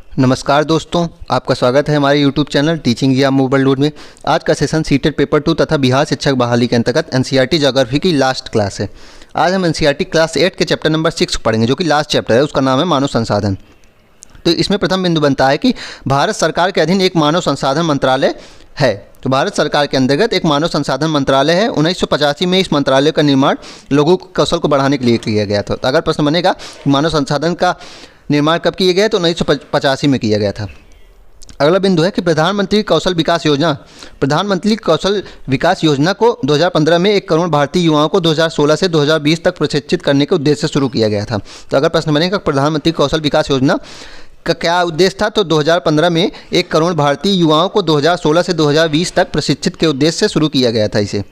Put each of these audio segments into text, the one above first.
नमस्कार दोस्तों, आपका स्वागत है हमारे YouTube चैनल टीचिंग या मोबाइल लोड में। आज का सेशन सीटेट पेपर 2 तथा बिहार शिक्षक बहाली के अंतर्गत एनसीईआरटी ज्योग्राफी की लास्ट क्लास है। आज हम एनसीईआरटी क्लास 8 के चैप्टर नंबर 6 पढ़ेंगे, जो कि लास्ट चैप्टर है। उसका नाम है मानव संसाधन। तो इसमें प्रथम बिंदु बनता है कि भारत सरकार के अधीन एक मानव संसाधन मंत्रालय है। तो भारत सरकार के अंतर्गत एक मानव संसाधन मंत्रालय है। 1985 में इस मंत्रालय का निर्माण लोगों के कौशल को बढ़ाने के लिए किया गया था। तो अगर प्रश्न बनेगा मानव संसाधन का निर्माण कब किया गया, तो 1985 में किया गया था। अगला बिंदु है कि प्रधानमंत्री कौशल विकास योजना को 2015 में 1 करोड़ भारतीय युवाओं को 2016 से 2020 तक प्रशिक्षित करने के उद्देश्य से शुरू किया गया था। तो अगर प्रश्न बनेगा प्रधानमंत्री कौशल विकास योजना का क्या उद्देश्य था, तो 2015 में 1 करोड़ भारतीय युवाओं को 2016 से 2020 तक प्रशिक्षित के उद्देश्य से शुरू किया गया था इसे।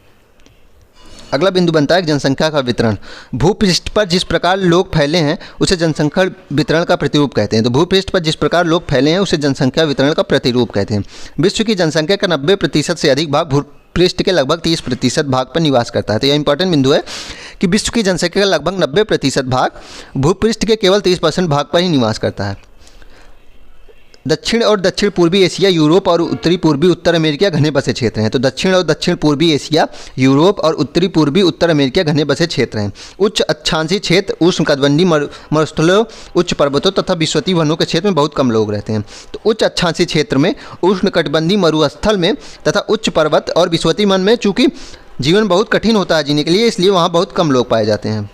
अगला बिंदु बनता है जनसंख्या का वितरण। भूपृष्ठ पर जिस प्रकार लोग फैले हैं उसे जनसंख्या वितरण का प्रतिरूप कहते हैं। तो भूपृष्ठ पर जिस प्रकार लोग फैले हैं उसे जनसंख्या वितरण का प्रतिरूप कहते हैं। विश्व की जनसंख्या का 90% से अधिक भाग भूपृष्ठ के लगभग 30% भाग पर निवास करता है। तो यह इंपॉर्टेंट बिंदु है कि विश्व की जनसंख्या का लगभग 90% भाग भूपृष्ठ के केवल 30% भाग पर ही निवास करता है। दक्षिण और दक्षिण पूर्वी एशिया, यूरोप और उत्तरी पूर्वी उत्तर अमेरिका घने बसे क्षेत्र हैं। तो दक्षिण और दक्षिण पूर्वी एशिया, यूरोप और उत्तरी पूर्वी उत्तर अमेरिका घने बसे क्षेत्र हैं। उच्च अक्षांशीय क्षेत्र, उष्णकटिबंधीय मरुस्थलों, उच्च पर्वतों तथा विश्वतीय वनों के क्षेत्र में बहुत कम लोग रहते हैं। तो उच्च अक्षांशीय क्षेत्र में, उष्णकटिबंधीय मरुस्थल में तथा उच्च पर्वत और विश्वतीय वन में चूँकि जीवन बहुत कठिन होता है जीने के लिए, इसलिए वहाँ बहुत कम लोग पाए जाते हैं।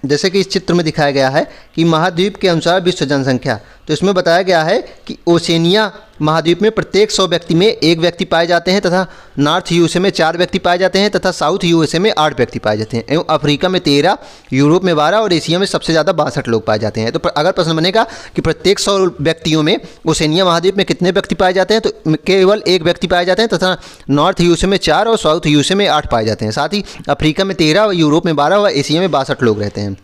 जैसे कि इस चित्र में दिखाया गया है कि महाद्वीप के अनुसार विश्व जनसंख्या, तो इसमें बताया गया है कि ओशेनिया महाद्वीप में प्रत्येक 100 व्यक्ति में 1 व्यक्ति पाए जाते हैं तथा नॉर्थ यूएसए में 4 व्यक्ति पाए जाते हैं तथा साउथ यूएसए में 8 व्यक्ति पाए जाते हैं एवं अफ्रीका में 13, यूरोप में 12 और एशिया में सबसे ज़्यादा 62 लोग पाए जाते हैं। तो अगर प्रश्न बनेगा कि प्रत्येक 100 व्यक्तियों में ओशेनिया महाद्वीप में कितने व्यक्ति पाए जाते हैं, तो केवल 1 व्यक्ति पाए जाते हैं तथा नॉर्थ यूएसए में 4 और साउथ यूएसए में 8 पाए जाते हैं। साथ ही अफ्रीका में 13, यूरोप में 12 और एशिया में 62 लोग रहते हैं।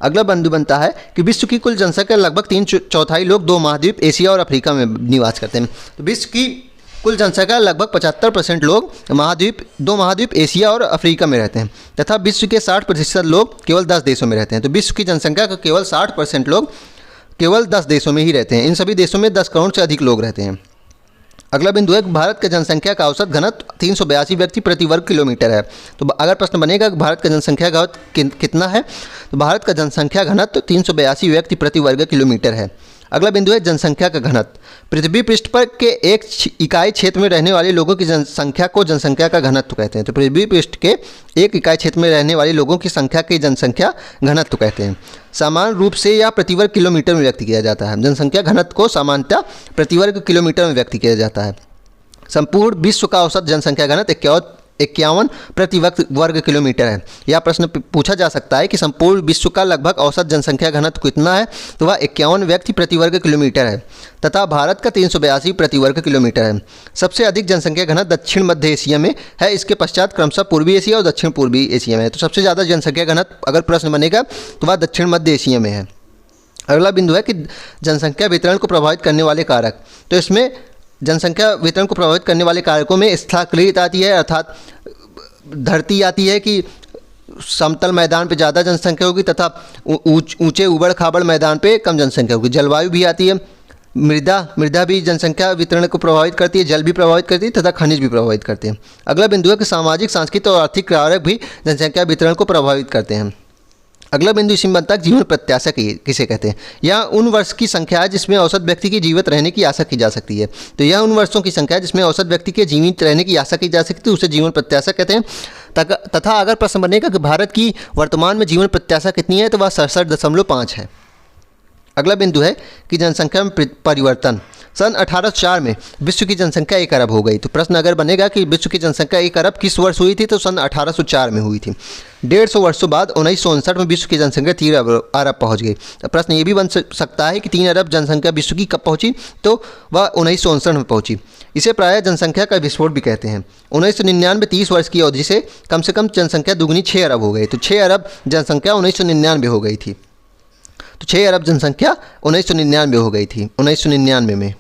अगला बिंदु बनता है कि विश्व की कुल जनसंख्या लगभग 3/4 लोग 2 महाद्वीप एशिया और अफ्रीका में निवास करते हैं। तो विश्व की कुल जनसंख्या लगभग 75% लोग 2 महाद्वीप एशिया और अफ्रीका में रहते हैं तथा विश्व के 60% लोग केवल 10 देशों में रहते हैं। तो विश्व की जनसंख्या का केवल 60% लोग केवल 10 देशों में ही रहते हैं। इन सभी देशों में 10 करोड़ से अधिक लोग रहते हैं। अगला बिंदु है कि भारत की जनसंख्या का औसत घनत्व 382 व्यक्ति प्रति वर्ग किलोमीटर है। तो अगर प्रश्न बनेगा कि भारत का जनसंख्या घनत्व कितना है, तो भारत का जनसंख्या घनत्व 382 व्यक्ति प्रति वर्ग किलोमीटर है। अगला बिंदु है जनसंख्या का घनत्व। पृथ्वी पृष्ठ पर के एक इकाई क्षेत्र में रहने वाले लोगों की जनसंख्या को जनसंख्या का घनत्व कहते हैं। तो पृथ्वी पृष्ठ के एक इकाई क्षेत्र में रहने वाले लोगों की संख्या की जनसंख्या घनत्व कहते हैं। सामान्य रूप से या प्रति वर्ग किलोमीटर में व्यक्त किया जाता है। जनसंख्या घनत्व को सामान्यतः प्रति वर्ग किलोमीटर में व्यक्त किया जाता है। संपूर्ण विश्व का औसत जनसंख्या घनत्व 51 प्रति वर्ग किलोमीटर है। यह प्रश्न पूछा जा सकता है कि संपूर्ण विश्व का लगभग औसत जनसंख्या घनत्व कितना है, तो वह 51 व्यक्ति प्रति वर्ग किलोमीटर है तथा भारत का 382 प्रति वर्ग किलोमीटर है। सबसे अधिक जनसंख्या घनत्व दक्षिण मध्य एशिया में है। इसके पश्चात क्रमशः पूर्वी एशिया और दक्षिण पूर्वी एशिया में है। तो सबसे ज़्यादा जनसंख्या घनत्व अगर प्रश्न बनेगा तो वह दक्षिण मध्य एशिया में है। अगला बिंदु है कि जनसंख्या वितरण को प्रभावित करने वाले कारक। तो इसमें जनसंख्या वितरण को प्रभावित करने वाले कारकों में स्थलाकृत आती है, अर्थात धरती आती है कि समतल मैदान पे ज़्यादा जनसंख्या होगी तथा ऊंचे उबड़ खाबड़ मैदान पे कम जनसंख्या होगी। जलवायु भी आती है, मृदा भी जनसंख्या वितरण को प्रभावित करती है, जल भी प्रभावित करती है तथा खनिज भी प्रभावित करते हैं। अगला बिंदु है कि सामाजिक, सांस्कृतिक और आर्थिक कारक भी जनसंख्या वितरण को प्रभावित करते हैं। अगला बिंदु इसी में बनता है जीवन प्रत्याशा किसे कहते हैं। यह उन वर्ष की संख्या है जिसमें औसत व्यक्ति की जीवित रहने की आशा की जा सकती है। तो यह उन वर्षों की संख्या है जिसमें औसत व्यक्ति के जीवित रहने की आशा की जा सकती है, उसे जीवन प्रत्याशा कहते हैं। तथा अगर प्रश्न बनेगा कि भारत की वर्तमान में जीवन प्रत्याशा कितनी है, तो वह 67.5 है। अगला बिंदु है कि जनसंख्या में परिवर्तन। सन 1804 में विश्व की जनसंख्या 1 अरब हो गई। तो प्रश्न अगर बनेगा कि विश्व की जनसंख्या 1 अरब किस वर्ष हुई थी, तो सन 1804 में हुई थी। 150 वर्षों बाद 1959 में विश्व की जनसंख्या 3 अरब पहुंच गई। तो प्रश्न ये भी बन सकता है कि 3 अरब जनसंख्या विश्व की कब पहुंची, तो वह 1959 में पहुंची। इसे प्रायः जनसंख्या का विस्फोट भी कहते हैं। 1999 30 वर्ष की अवधि से कम जनसंख्या दुगनी 6 अरब हो गई। तो 6 अरब जनसंख्या 1999 हो गई थी। तो 6 अरब जनसंख्या 1999 हो गई थी, 1999 में।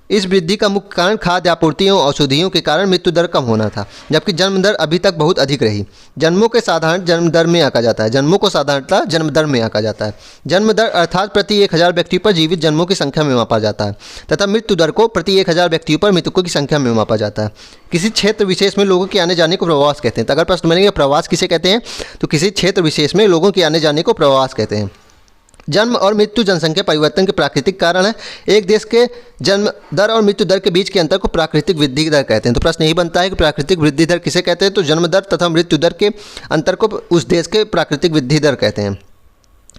इस वृद्धि का मुख्य कारण खाद्य आपूर्ति एवं औषधियों के कारण मृत्यु दर कम होना था, जबकि जन्म दर अभी तक बहुत अधिक रही। जन्मों के साधारण जन्म दर में आंका जाता है। जन्मों को साधारणतः जन्म दर में आंका जाता है। जन्म दर अर्थात प्रति 1000 व्यक्तियों पर जीवित जन्मों की संख्या में मापा जाता है, तथा मृत्यु दर को प्रति 1000 व्यक्तियों पर मृतकों की संख्या में मापा जाता है। किसी क्षेत्र विशेष में लोगों के आने जाने को प्रवास कहते हैं। तो अगर प्रश्न बनेगा प्रवास किसे कहते हैं, तो किसी क्षेत्र विशेष में लोगों के आने जाने को प्रवास कहते हैं। जन्म और मृत्यु जनसंख्या परिवर्तन के प्राकृतिक कारण है। एक देश के जन्म दर और मृत्यु दर के बीच के अंतर को प्राकृतिक वृद्धि दर कहते हैं। तो प्रश्न यही बनता है कि प्राकृतिक वृद्धि दर किसे कहते हैं, तो जन्म दर तथा मृत्यु दर के अंतर को उस देश के प्राकृतिक वृद्धि दर कहते हैं।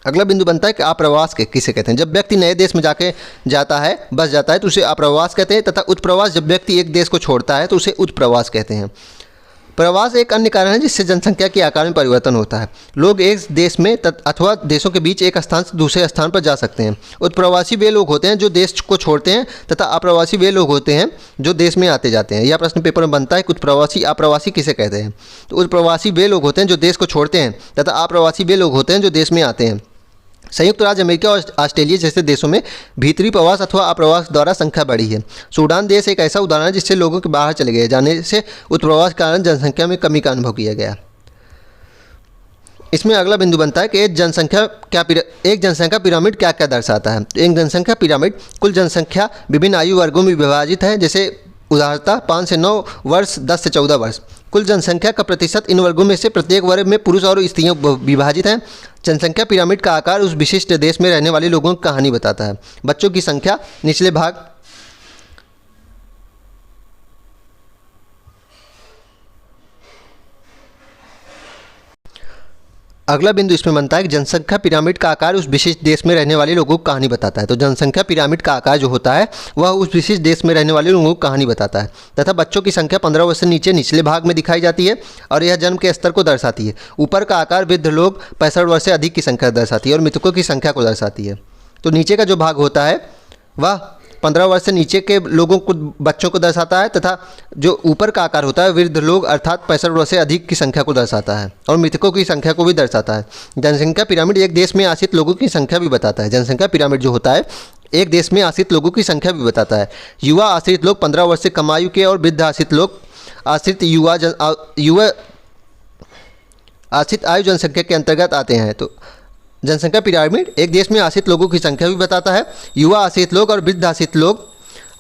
अगला बिंदु बनता है कि आप्रवास के किसे कहते हैं। जब व्यक्ति नए देश में जाता है, बस जाता है, तो उसे आप्रवास कहते हैं, तथा उत्प्रवास जब व्यक्ति एक देश को छोड़ता है तो उसे उत्प्रवास कहते हैं। प्रवास एक अन्य कारण है जिससे जनसंख्या के आकार में परिवर्तन होता है। लोग एक देश में अथवा देशों के बीच एक स्थान से दूसरे स्थान पर जा सकते हैं। उत्प्रवासी वे लोग होते हैं जो देश को छोड़ते हैं, तथा अप्रवासी वे लोग होते हैं जो देश में आते जाते हैं। यह प्रश्न पेपर में बनता है कि उत्प्रवासी अप्रवासी किसे कहते हैं। तो उत्प्रवासी वे लोग होते हैं जो देश को छोड़ते हैं, तथा अप्रवासी वे लोग होते हैं जो देश में आते हैं। संयुक्त राज्य अमेरिका और ऑस्ट्रेलिया जैसे देशों में भीतरी प्रवास अथवा अप्रवास द्वारा संख्या बढ़ी है। सूडान देश एक ऐसा उदाहरण है जिससे लोगों के बाहर चले गए जाने से उत्प्रवास के कारण जनसंख्या में कमी का अनुभव किया गया। इसमें अगला बिंदु बनता है कि एक जनसंख्या पिरामिड क्या क्या दर्शाता है। एक जनसंख्या पिरामिड कुल जनसंख्या विभिन्न आयु वर्गों में विभाजित है, जैसे उदाहरणतः 5 से 9 वर्ष, 10 से 14 वर्ष। कुल जनसंख्या का प्रतिशत इन वर्गों में से प्रत्येक वर्ग में पुरुष और स्त्रियां विभाजित हैं। जनसंख्या पिरामिड का आकार उस विशिष्ट देश में रहने वाले लोगों की कहानी बताता है। बच्चों की संख्या निचले भाग अगला बिंदु इसमें बनता है कि जनसंख्या पिरामिड का आकार उस विशिष्ट देश में रहने वाले लोगों की कहानी बताता है। तो जनसंख्या पिरामिड का आकार जो होता है वह उस विशिष्ट देश में रहने वाले लोगों की कहानी बताता है, तथा बच्चों की संख्या 15 वर्ष से नीचे निचले भाग में दिखाई जाती है और यह जन्म के स्तर को दर्शाती है। ऊपर का आकार वृद्ध लोग 65 वर्ष से अधिक की संख्या दर्शाती है और मृतकों की संख्या को दर्शाती है। तो नीचे का जो भाग होता है वह 15 वर्ष से नीचे के लोगों को, बच्चों को दर्शाता है, तथा जो ऊपर का आकार होता है वृद्ध लोग अर्थात 65 वर्ष से अधिक की संख्या को दर्शाता है और मृतकों की संख्या को भी दर्शाता है। जनसंख्या पिरामिड एक देश में आश्रित लोगों की संख्या भी बताता है। जनसंख्या पिरामिड जो होता है एक देश में आश्रित लोगों की संख्या भी बताता है। युवा आश्रित लोग 15 वर्ष से कम आयु के और वृद्ध आश्रित लोग आश्रित आयु जनसंख्या के अंतर्गत आते हैं। तो जनसंख्या पिरामिड एक देश में आश्रित लोगों की संख्या भी बताता है। युवा आश्रित लोग और वृद्ध आश्रित लोग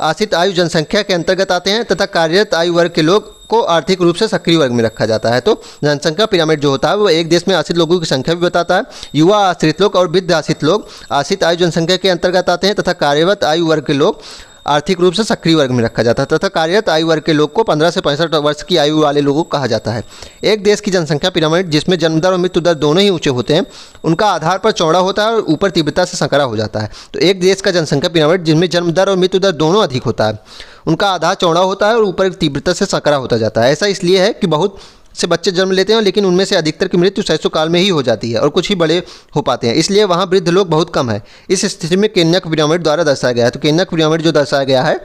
आश्रित आयु जनसंख्या के अंतर्गत आते हैं, तथा कार्यरत आयु वर्ग के लोग को आर्थिक रूप से सक्रिय वर्ग में रखा जाता है। तो जनसंख्या पिरामिड जो होता है वो एक देश में आश्रित लोगों की संख्या भी बताता है। युवा आश्रित लोग और वृद्ध आश्रित लोग आश्रित आयु जनसंख्या के अंतर्गत आते हैं, तथा कार्यरत आयु वर्ग के लोग आर्थिक रूप से सक्रिय वर्ग में रखा जाता है, तथा कार्यरत आयु वर्ग के लोग को 15 से 65 वर्ष की आयु वाले लोगों को कहा जाता है। एक देश की जनसंख्या पिरामिड जिसमें जन्म दर और मृत्यु दर दोनों ही ऊंचे होते हैं, उनका आधार पर चौड़ा होता है और ऊपर तीव्रता से संकरा हो जाता है। तो एक देश का जनसंख्या पिरामिड जिसमें जन्म दर और मृत्यु दर दोनों अधिक होता है, उनका आधार चौड़ा होता है और ऊपर तीव्रता से संकरा होता जाता है। ऐसा इसलिए है कि बहुत से बच्चे जन्म लेते हैं, लेकिन उनमें से अधिकतर की मृत्यु शैशवकाल में ही हो जाती है और कुछ ही बड़े हो पाते हैं, इसलिए वहाँ वृद्ध लोग बहुत कम है। इस स्थिति में केन्या पिरामिड द्वारा दर्शाया गया है। तो केन्या पिरामिड जो दर्शाया गया है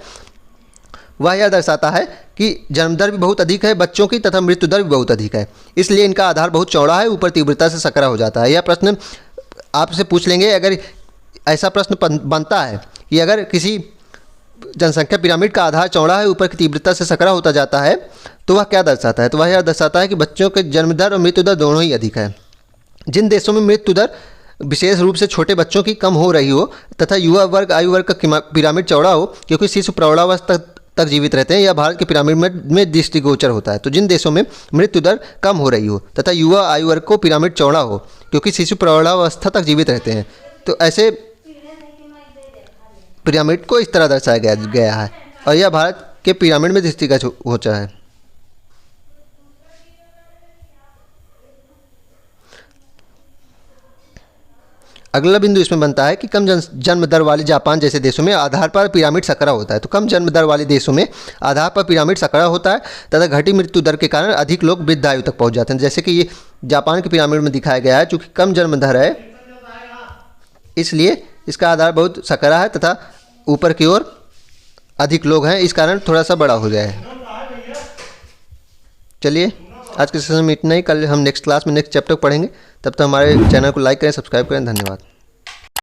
वह यह दर्शाता है कि जन्म दर भी बहुत अधिक है बच्चों की, तथा मृत्यु दर भी बहुत अधिक है, इसलिए इनका आधार बहुत चौड़ा है, ऊपर तीव्रता से संकरा हो जाता है। यह प्रश्न आपसे पूछ लेंगे, अगर ऐसा प्रश्न बनता है कि अगर किसी जनसंख्या पिरामिड का आधार चौड़ा है, ऊपर की तीव्रता से संकरा होता जाता है, तो वह क्या दर्शाता है। तो वह यह दर्शाता है कि बच्चों के जन्म दर और मृत्यु दर दोनों ही अधिक है। जिन देशों में मृत्यु दर विशेष रूप से छोटे बच्चों की कम हो रही हो, तथा युवा वर्ग आयु वर्ग का पिरामिड चौड़ा हो, क्योंकि शिशु प्रौढ़ावस्था तक जीवित रहते हैं, यह भारत के पिरामिड में दृष्टिगोचर होता है। तो जिन देशों में मृत्यु दर कम हो रही हो तथा युवा आयु वर्ग को पिरामिड चौड़ा हो, क्योंकि शिशु प्रौढ़ावस्था तक जीवित रहते हैं, तो ऐसे पिरामिड को इस तरह दर्शाया गया है और यह भारत के पिरामिड में दृष्टिगोचर है। अगला बिंदु इसमें बनता है कि कम जन्म दर वाले जापान जैसे देशों में आधार पर पिरामिड संकरा होता है। तो कम जन्म दर वाले देशों में आधार पर पिरामिड संकरा होता है, तथा घटी मृत्यु दर के कारण अधिक लोग वृद्ध आयु तक पहुंच जाते हैं। जैसे कि ये जापान के पिरामिड में दिखाया गया है, चूँकि कम जन्म दर है इसलिए इसका आधार बहुत संकरा है, तथा ऊपर की ओर अधिक लोग हैं, इस कारण थोड़ा सा बड़ा हो गया है। चलिए आज के सेशन में इतना ही। कल हम नेक्स्ट क्लास में नेक्स्ट चैप्टर पढ़ेंगे। तब तक हमारे चैनल को लाइक करें, सब्सक्राइब करें। धन्यवाद।